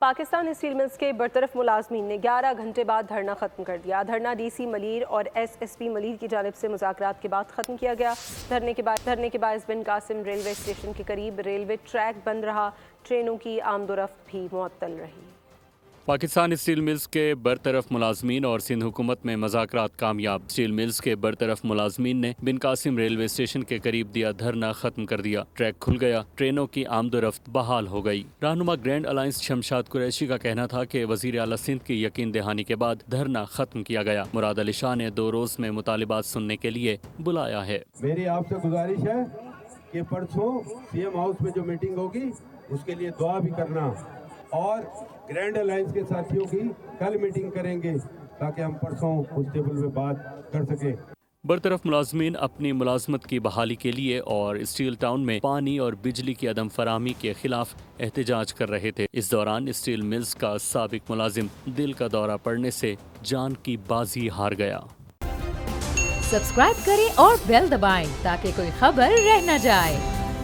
Pakistan steel mills کے برطرف ملازمین نے 11 گھنٹے بعد دھرنا ختم کر دیا۔ دھرنا ڈی سی ملیر اور ایس ایس پی ملیر کی جانب سے مذاکرات کے بعد ختم کیا گیا۔ دھرنے کے باعث بن قاسم ریلوے اسٹیشن کے قریب ریلوے ٹریک بند رہا، ٹرینوں کی آمد و رفت بھی معطل رہی۔ پاکستان اسٹیل ملز کے برطرف ملازمین اور سندھ حکومت میں مذاکرات کامیاب۔ اسٹیل ملز کے برطرف ملازمین نے بن قاسم ریلوے اسٹیشن کے قریب دیا دھرنا ختم کر دیا، ٹریک کھل گیا، ٹرینوں کی آمد و رفت بحال ہو گئی۔ رہنما گرینڈ الائنس شمشاد قریشی کا کہنا تھا کہ وزیر اعلیٰ سندھ کی یقین دہانی کے بعد دھرنا ختم کیا گیا۔ مراد علی شاہ نے 2 روز میں مطالبات سننے کے لیے بلایا ہے۔ میری آپ سے گزارش ہے کہ پرسوں سی ایم ہاؤس میں جو میٹنگ ہوگی اس کے لیے دعا بھی کرنا، اور گرینڈ الائنس کے ساتھیوں کی کل میٹنگ کریں گے تاکہ ہم پرسوں اس ٹیبل پہ بات کر سکیں۔ برطرف ملازمین اپنی ملازمت کی بحالی کے لیے اور اسٹیل ٹاؤن میں پانی اور بجلی کی عدم فراہمی کے خلاف احتجاج کر رہے تھے۔ اس دوران اسٹیل ملز کا سابق ملازم دل کا دورہ پڑنے سے جان کی بازی ہار گیا۔ سبسکرائب کریں اور بیل دبائیں تاکہ کوئی خبر رہ نہ جائے۔